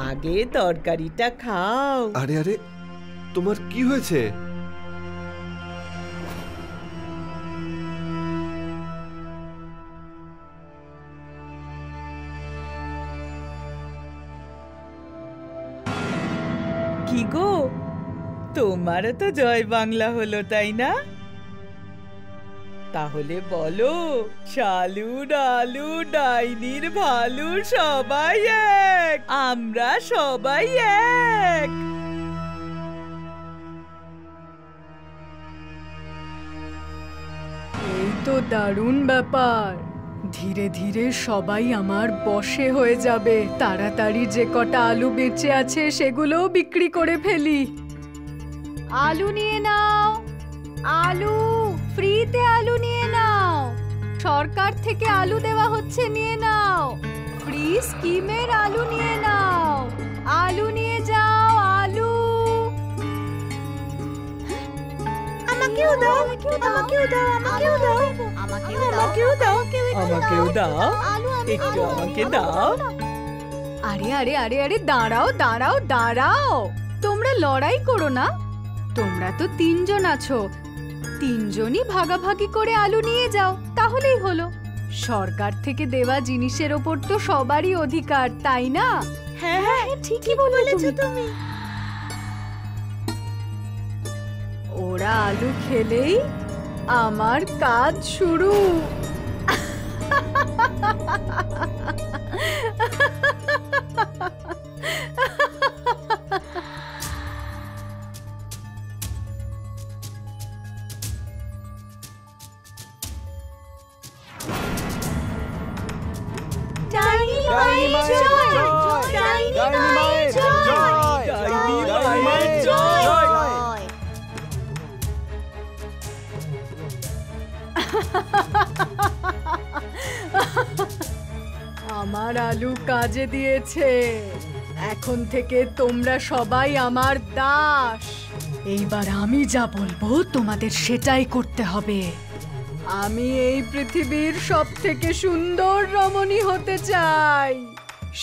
আগে তরকারিটা খাও। আরে আরে, তোমার কি হয়েছে? কি গো, তোমারও তো জয় বাংলা হলো তাই না? তাহলে বলো, শালু ডালু ডাইনির ভালু সবাই এক, আমরা সবাই এক। এই তো দারুণ ব্যাপার। ধীরে ধীরে সবাই আমার বশে হয়ে যাবে। তাড়াতাড়ি যে কটা আলু বেঁচে আছে সেগুলোও বিক্রি করে ফেলি। আলু নিয়ে নাও, আলু ফ্রিতে, আলু নিয়ে নাও, সরকার থেকে আলু দেওয়া হচ্ছে, নিয়ে নাও। ফ্রি স্কিমের আলু নিয়ে নাও, আলু নিয়ে যাও, আলু। আমাকেও দাও, আমাকেও দাও, আমাকেও দাও, আমাকেও দাও, আমাকেও দাও, একটু আমাকে দাও। আরে আরে আরে আরে, দাঁড়াও দাঁড়াও দাঁড়াও, তোমরা লড়াই করো না। তোমরা তো 3 জন আছো, 3 জনই ভাগাভাগি করে আলু নিয়ে যাও, তাহলেই হলো। সরকার থেকে দেওয়া জিনিসের ওপর তো সবারই অধিকার, তাই না? হ্যাঁ হ্যাঁ, ঠিকই বলেছো তুমি। ওরা আলু খেলেই আমার কাজ শুরু। আমার আলু কাজে দিয়েছে। এখন থেকে তোমরা সবাই আমার দাস। এইবার আমি যা বলবো তোমাদের সেটাই করতে হবে। আমি এই পৃথিবীর সবথেকে সুন্দর রমণী হতে চাই।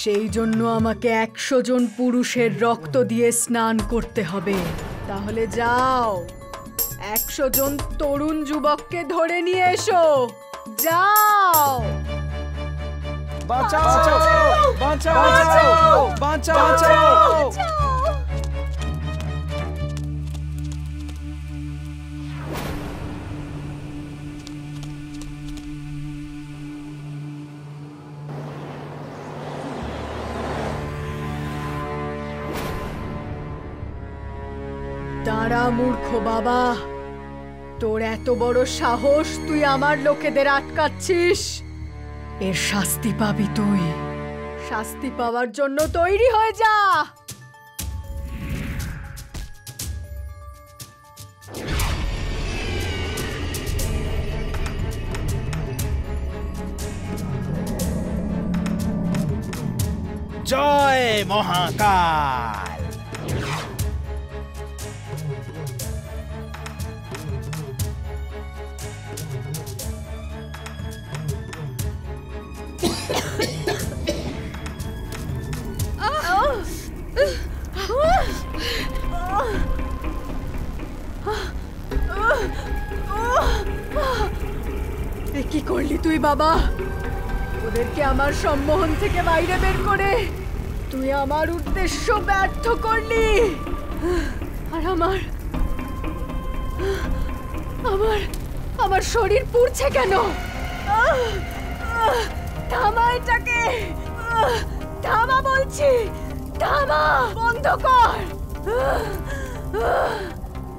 সেই জন্য আমাকে 100 জন পুরুষের রক্ত দিয়ে স্নান করতে হবে। তাহলে যাও, 100 জন তরুণ যুবককে ধরে নিয়ে এসো। যাও। বাঁচাও বাঁচাও বাঁচাও বাঁচাও। দাঁড়া মূর্খ বাবা, তোর এত বড় সাহস, তুই আমার লোকেদের আটকাচ্ছিস। এর শাস্তি পাবি তুই। শাস্তি পাওয়ার জন্য তৈরি হয়ে যা। জয় মহাকাল। কি করলি তুই বাবা? ওদেরকে আমার সম্মোহন থেকে বাইরে বের করে তুই আমার উদ্দেশ্য ব্যর্থ করলি। আর আমার আমার আমার শরীর পুড়ছে কেন? থামা এটাকে, থামা বলছি, থামা, বন্ধ কর।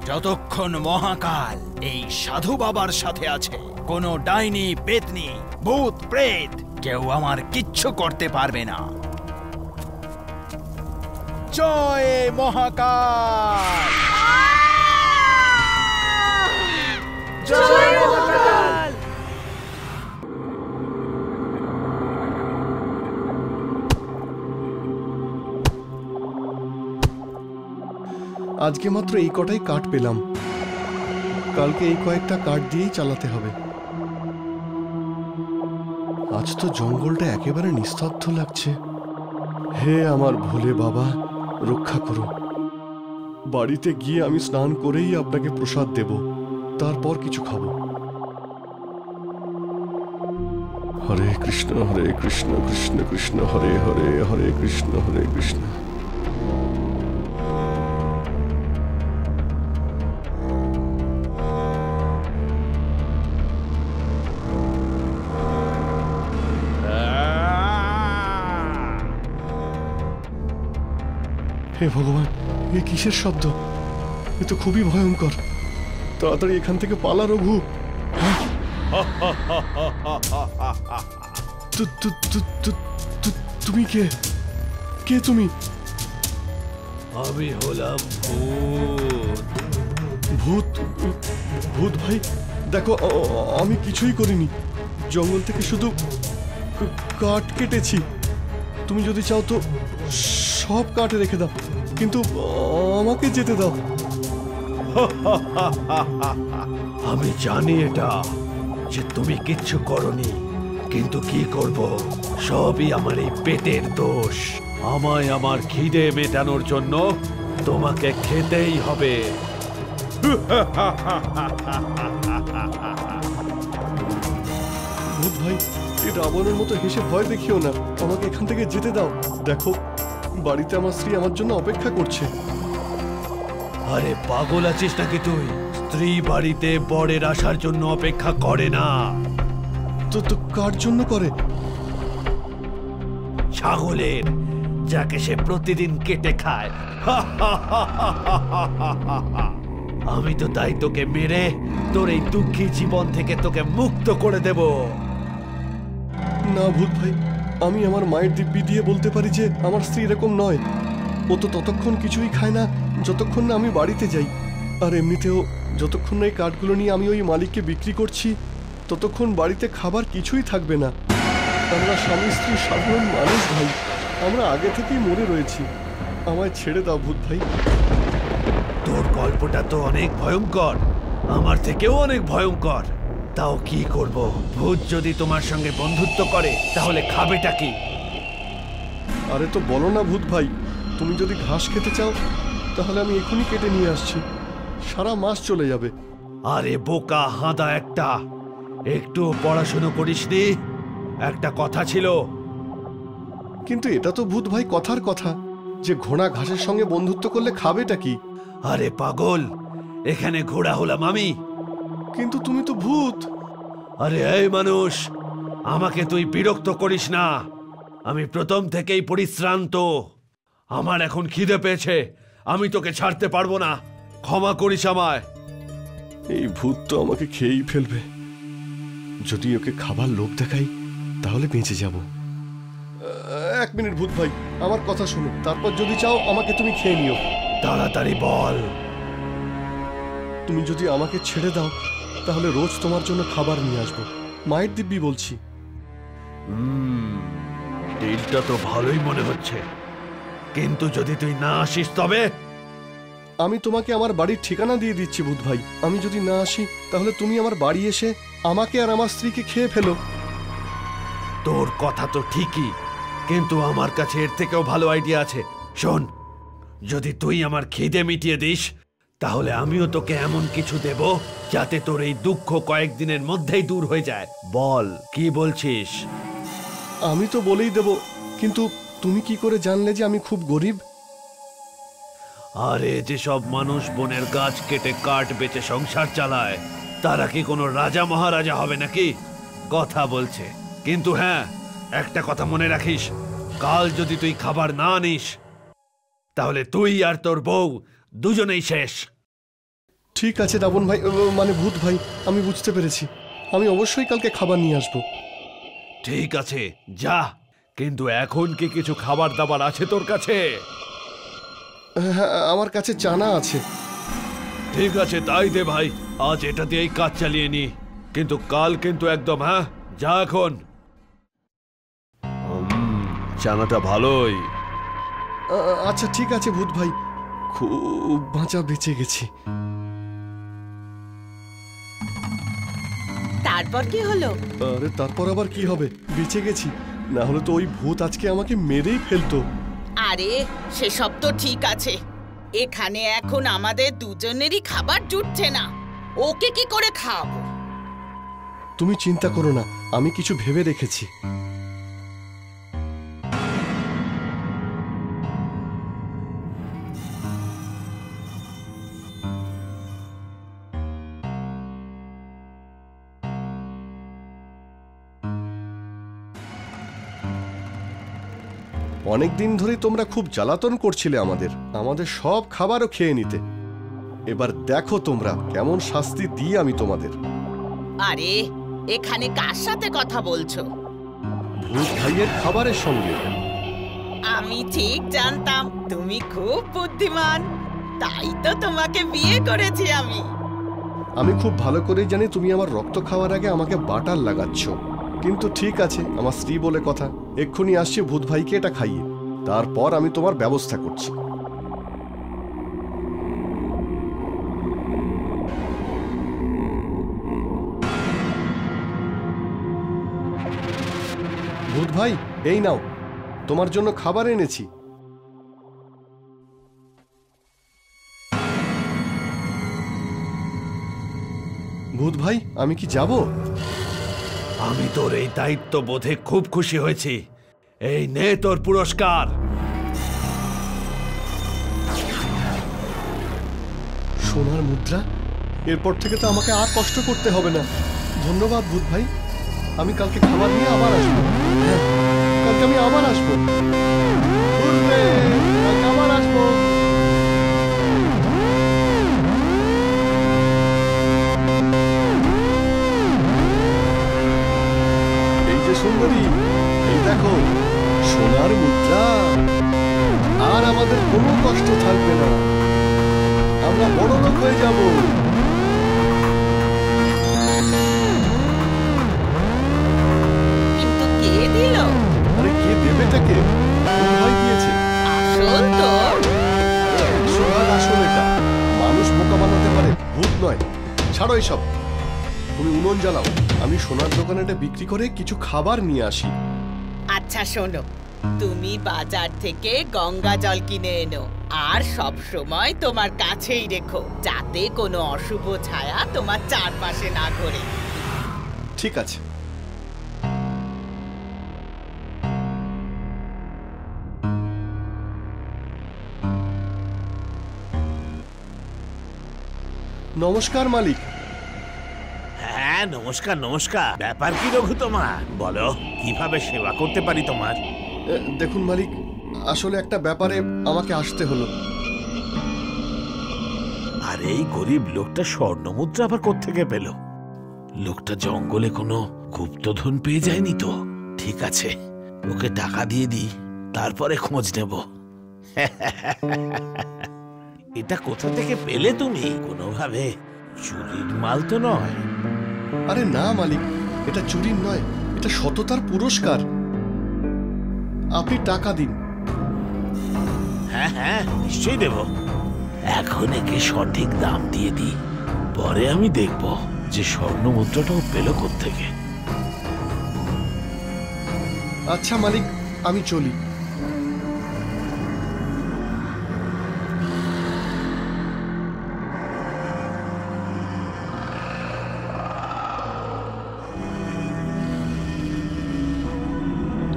যতক্ষণ মহাকাল এই সাধু বাবার সাথে আছে, কোনো ডাইনি, পেতনি, ভূত, প্রেত কেউ আমার কিচ্ছু করতে পারবে না। জয় মহাকাল। জয় মহাকাল। আজকে মাত্র এই কটাই কাঠ পেলাম, কালকে এই কয়েকটা কাঠ দিয়েই চালাতে হবে। আজ তো জঙ্গলটা একেবারে নিস্তব্ধ লাগছে। হে আমার ভোলে বাবা, রক্ষা করো। বাড়িতে গিয়ে আমি স্নান করেই আপনাকে প্রসাদ দেব, তারপর কিছু খাবো। হরে কৃষ্ণ কৃষ্ণ কৃষ্ণ হরে হরে, হরে কৃষ্ণ কৃষ্ণ। হে ভগবান, এ কিসের শব্দ? এ তো খুবই ভয়ঙ্কর। তাড়াতাড়ি এখান থেকে পালা রঘু। তুমি কে? কে তুমি? আমি হলাম ভূত। ভূত? ভূত ভাই দেখো, আমি কিছুই করিনি। জঙ্গল থেকে শুধু কাঠ কেটেছি। তুমি যদি চাও তো সব কাঠ রেখে দাও, কিন্তু আমাকে যেতে দাও। আমি জানি এটা যে তুমি কিচ্ছু করনি, কিন্তু কি করব, সবই আমার এই পেটের দোষ। আমায় আমার খিদে মেটানোর জন্য তোমাকে খেতেই হবে। ভূত ভাই, এই রাবণের মতো হেসে ভয় দেখিও না, আমাকে এখান থেকে যেতে দাও। দেখো, বাড়িতে আমার স্ত্রী আমার জন্য অপেক্ষা করছে। আরে পাগল আছিস নাকি তুই? স্ত্রী বাড়িতে বরের আসার জন্য অপেক্ষা করে না। তো কার জন্য করে? ছাগলের, যাকে সে প্রতিদিন কেটে খায়। আমি তো তাই তোকে মেরে তোর এই দুঃখী জীবন থেকে তোকে মুক্ত করে দেব। না ভূত ভাই, আমি আমার মায়ের দিব্যি দিয়ে বলতে পারি যে আমার স্ত্রী এরকম নয়। ও তো ততক্ষণ কিছুই খায় না যতক্ষণ না আমি বাড়িতে যাই। আর এমনিতেও যতক্ষণ না এই কাঠগুলো নিয়ে আমি ওই মালিককে বিক্রি করছি, ততক্ষণ বাড়িতে খাবার কিছুই থাকবে না। আমরা স্বামী স্ত্রী সাধারণ মানুষ ভাই, আমরা আগে থেকেই মরে রয়েছি। আমায় ছেড়ে দাও ভূত ভাই। তোর গল্পটা তো অনেক ভয়ঙ্কর, আমার থেকেও অনেক ভয়ঙ্কর। তাও কি করব, ভূত যদি তোমার সঙ্গে বন্ধুত্ব করে তাহলে খাবেটা কি? আরে তো বলো না ভূত ভাই, তুমি যদি ঘাস খেতে চাও তাহলে আমি এখনই কেটে নিয়ে আসছি, সারা মাস চলে যাবে। আরে বোকা হাঁদা একটা, একটু পড়াশুনো করিসনি? একটা কথা ছিল। কিন্তু এটা তো ভূত ভাই কথার কথা যে ঘোড়া ঘাসের সঙ্গে বন্ধুত্ব করলে খাবেটা কি? আরে পাগল, এখানে ঘোড়া হলাম আমি। কিন্তু তুমি তো ভূত। আরে এই মানুষ, আমাকে তুই বিরক্ত করিস না, আমি প্রথম থেকেই পরিশ্রান্ত। আমার এখন খিদে পেয়েছে, আমি তোকে ছাড়তে পারবো না, ক্ষমা করিস আমায়। এই ভূত তো আমাকে খেয়েই ফেলবে। যদি ওকে খাবার লোভ দেখাই তাহলে বেঁচে যাব। 1 মিনিট ভূত ভাই, আমার কথা শোনো, তারপর যদি চাও আমাকে তুমি খেয়ে নিও। তাড়াতাড়ি বল। তুমি যদি আমাকে ছেড়ে দাও তাহলে রোজ তোমার জন্য খাবার নিয়ে আসবো, মায়ের দিব্যি বলছি। ডিলটা তো ভালোই মনে হচ্ছে, কিন্তু যদি তুই না আসিস তবে? আমি তোমাকে আমার বাড়ির ঠিকানা দিয়ে দিচ্ছি ভূত ভাই। আমি যদি না আসি তাহলে তুমি আমার বাড়ি এসে আমাকে আর আমার স্ত্রীকে খেয়ে ফেলো। তোর কথা তো ঠিকই, কিন্তু আমার কাছে এর থেকেও ভালো আইডিয়া আছে। শোন, যদি তুই আমার খিদে মিটিয়ে দিস তাহলে আমিও তোকে এমন কিছু দেব যাতে তোর এই দুঃখ কয়েকদিনের মধ্যেই দূর হয়ে যায়। বল, কি বলছিস? আমি তো বলেই দেব, কিন্তু তুমি কি করে জানলে যে আমি খুব গরিব? আরে যেসব মানুষ বনের গাছ কেটে কাঠ বেচে সংসার চালায় তারা কি কোনো রাজা মহারাজা হবে নাকি? কথা বলছে। কিন্তু হ্যাঁ, একটা কথা মনে রাখিস, কাল যদি তুই খাবার না আনিস তাহলে তুই আর তোর বউ দুজনেই শেষ। ঠিক আছে রাবণ ভাই, মানে ভূত ভাই, আমি বুঝতে পেরেছি। আমি অবশ্যই কালকে খাবার নিয়ে আসবো। ঠিক আছে, যা। কিন্তু এখন কি কিছু খাবার দাবার আছে তোর কাছে? হ্যাঁ, আমার কাছে চানা আছে। ঠিক আছে, তাই দে ভাই, আজ এটা দিয়েই কাজ চালিয়ে নি, কিন্তু কাল কিন্তু একদম, হ্যাঁ যা এখন। চানাটা ভালোই। আচ্ছা ঠিক আছে ভূত ভাই, খুব বাঁচা বেঁচে গেছি। তারপর কি হলো? আরে তারপর আবার কি হবে, বেঁচে গেছি, না হলে তো ওই ভূত আজকে আমাকে মেরেই ফেলতো। আরে সেসব তো ঠিক আছে, এখানে এখন আমাদের দুজনেরই খাবার জুটছে না, ওকে কি করে খাওয়াবো? তুমি চিন্তা করো না, আমি কিছু ভেবে রেখেছি। অনেকদিন ধরেই তোমরা খুব জ্বালাতন করছিলে আমাদের সব খাবারও খেয়ে নিতে। এবার দেখো তোমরা কেমন শাস্তি দিই আমি তোমাদের। আরে এখানে কার সাথে কথা বলছো? ভূত ভাইয়ের খাবারের সঙ্গে। আমি ঠিক জানতাম তুমি খুব বুদ্ধিমান, তাই তো তোমাকে বিয়ে করেছি আমি। আমি খুব ভালো করেই জানি তুমি আমার রক্ত খাওয়ার আগে আমাকে বাটার লাগাচ্ছ, কিন্তু ঠিক আছে, আমার স্ত্রী বলে কথা, এক্ষুনি আসছি ভূত ভাইকে এটা খাইয়ে, তারপর আমি তোমার ব্যবস্থা করছি। ভূত ভাই, এই নাও, তোমার জন্য খাবার এনেছি। ভূত ভাই, আমি কি যাব? আমি তোর এই দায়িত্ব বোধে খুব খুশি হয়েছি। এই নে তোর পুরস্কার। সোনার মুদ্রা, এরপর থেকে তো আমাকে আর কষ্ট করতে হবে না। ধন্যবাদ ভূত ভাই, আমি কালকে খাবার নিয়ে আবার আসবো। হ্যাঁ, কালকে আমি আবার আসবো। কালকে আবার আসবো। এই যে সুন্দরী, এই দেখো সোনার মুদ্রা, আর আমাদের কোনো কষ্ট থাকবে না, আমরা বড় লোক হয়ে যাব। কিন্তু কে দিল? আরে কে দেবেটাকে? ভূত ভাই দিয়েছে। আসল তো? আসল এটা, মা এসব? তুমি উনুন জ্বালাও, আমি সোনার দোকানেটা বিক্রি করে কিছু খাবার নিয়ে আসি। আচ্ছা শোনো, তুমি বাজার থেকে গঙ্গা জল কিনে এনো আর সব সময় তোমার কাছেই রেখো, যাতে কোনো অশুভ ছায়া তোমার চারপাশে না ঘোরে। ঠিক আছে। নমস্কার মালিক। হ্যাঁ নমস্কার নমস্কার। ব্যাপার কি রঘু তোমার? বলো কিভাবে সেবা করতে পারি তোমার? দেখুন মালিক, আসলে একটা ব্যাপারে আমাকে আসতে হলো। আর এই গরিব লোকটা স্বর্ণমুদ্রা আবার কোত্থেকে পেল? লোকটা জঙ্গলে কোনো গুপ্তধন পেয়ে যায়নি তো? ঠিক আছে, ওকে টাকা দিয়ে দিই, তারপরে খোঁজ নেব। এটা কোথা থেকে পেলে তুমি? কোনোভাবে চুরির মাল তো নয়? আরে না মালিক, এটা চুরির নয়, এটা সততার পুরস্কার। আপনি টাকা দিন। হ্যাঁ হ্যাঁ নিশ্চয়ই দেব। এখন একে সঠিক দাম দিয়ে দিই, পরে আমি দেখব যে স্বর্ণ মুদ্রাটাও পেল কোত্থেকে। আচ্ছা মালিক, আমি চলি।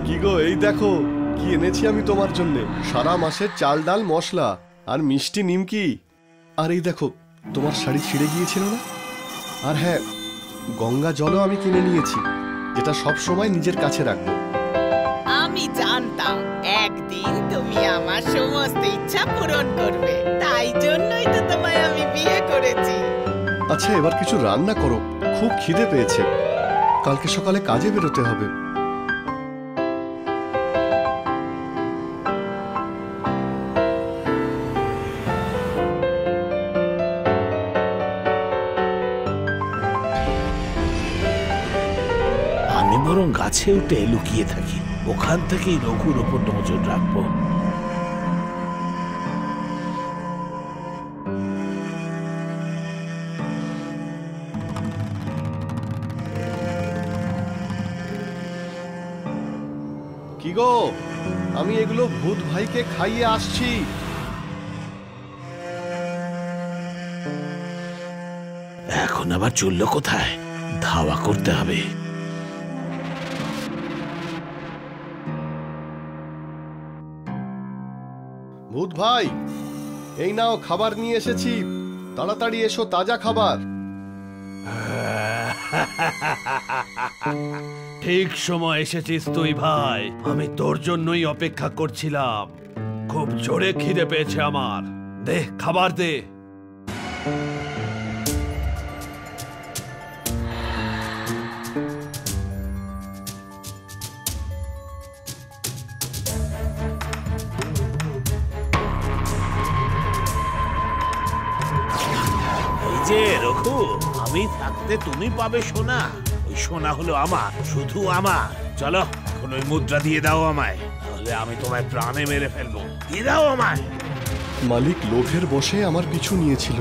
কি গো, এই দেখো কি এনেছি আমি তোমার জন্য। সারা মাসের চাল ডাল মশলা আর মিষ্টি নিমকি। আর এই দেখো, তোমার শাড়ি ছিঁড়ে গিয়েছিল না? আর হ্যাঁ, গঙ্গা জলও আমি কিনে নিয়েছি, যেটা সব সময় নিজের কাছে রাখবো। আমি জানতাম একদিন তুমি আমার সমস্ত ইচ্ছা পূরণ করবে, তাই জন্যই তো তোমায় আমি বিয়ে করেছি। আচ্ছা এবার কিছু রান্না করো, খুব খিদে পেয়েছে, কালকে সকালে কাজে বেরোতে হবে। আমি বরং গাছে উঠে লুকিয়ে থাকি, ওখান থেকেই রঘুর ওপর নজর রাখবো। কি গো, আমি এগুলো ভূত ভাইকে খাইয়ে আসছি। এখন আবার চললো কোথায়? ধাওয়া করতে হবে। ভূত ভাই, এই নাও খাবার নিয়ে এসেছি, তাড়াতাড়ি এসো, তাজা খাবার। ঠিক সময় এসেছিস তুই ভাই, আমি তোর জন্যই অপেক্ষা করছিলাম। খুব জোরে খিদে পেয়েছে আমার, দে খাবার দে। এই যে রঘু, আমি থাকতে তুমি পাবে সোনা, ওই সোনা হলো আমার, শুধু আমার। চলো এখন ওই মুদ্রা দিয়ে দাও আমায়, তাহলে আমি তোমায় প্রাণে মেরে ফেলবো। দিয়ে দাও আমায়। মালিক লোভের বশে আমার পিছু নিয়েছিল,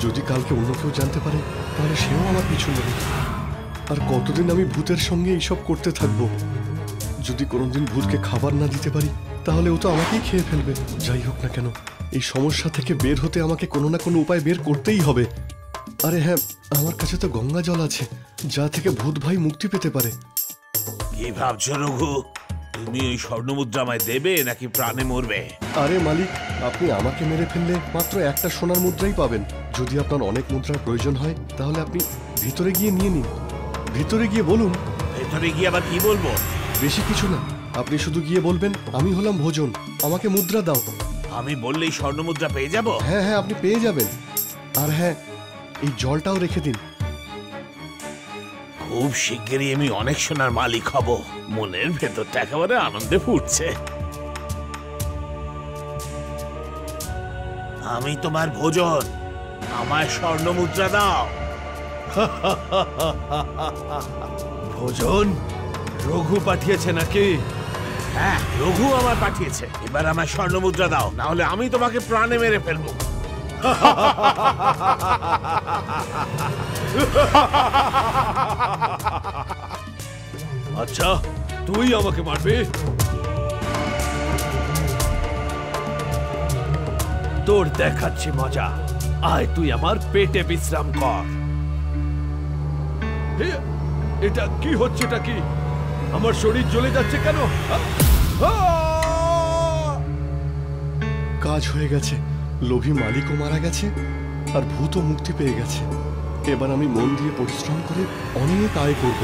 যদি কালকে অন্য কেউ জানতে পারে তাহলে সেও আমার পিছু নেবে। আর কতদিন আমি ভূতের সঙ্গে এইসব করতে থাকবো? যদি কোনোদিন ভূতকে খাবার না দিতে পারি তাহলে ও তো আমাকেই খেয়ে ফেলবে। যাই হোক না কেন, এই সমস্যা থেকে বের হতে আমাকে কোনো না কোনো উপায় বের করতেই হবে। আরে হ্যাঁ, আমার কাছে তো গঙ্গা জল আছে, যা থেকে ভূত ভাই মুক্তি পেতে পারে। কি ভাবছো রঘু, তুমি ওই স্বর্ণ মুদ্রা আমায় দেবে নাকি প্রাণে মরবে? আরে মালিক, আপনি আমাকে মেরে ফেললে মাত্র একটা সোনার মুদ্রাই পাবেন। যদি আপনার অনেক মুদ্রার প্রয়োজন হয় তাহলে আপনি ভিতরে গিয়ে নিয়ে নিন। ভিতরে গিয়ে বলুন। ভেতরে গিয়ে আবার কি বলবো? বেশি কিছু না, আপনি শুধু গিয়ে বলবেন আমি হলাম ভোজন, আমাকে মুদ্রা দাও। আমি বললেই স্বর্ণ মুদ্রা পেয়ে যাব? হ্যাঁ হ্যাঁ, আপনি পেয়ে যাবেন। আর হ্যাঁ, এই জলটাও রেখে দিন। খুব শিগগিরই আমি অনেক সোনার মালিক হব, মনের ভেতরটা একেবারে আনন্দে ফুটছে। আমি তোমার ভোজন, আমায় স্বর্ণ মুদ্রা দাও। ভোজন রঘু পাঠিয়েছে নাকি? হ্যাঁ, রঘু আমার পাঠিয়েছে। এবার আমায় স্বর্ণ মুদ্রা দাও, না হলে আমি তোমাকে প্রাণে মেরে ফেলবো। আচ্ছা, তুই আমাকে মারবি? তোর দেখাচ্ছি মজা। আয়, তুই আমার পেটে বিশ্রাম কর। এটা কি হচ্ছে? এটা কি? আমার শরীর জ্বলে যাচ্ছে কেন? কাজ হয়ে গেছে, লোভী মালিকও মারা গেছে আর ভূতও মুক্তি পেয়ে গেছে। এবার আমি মন দিয়ে পরিশ্রম করে অনেক আয় করব।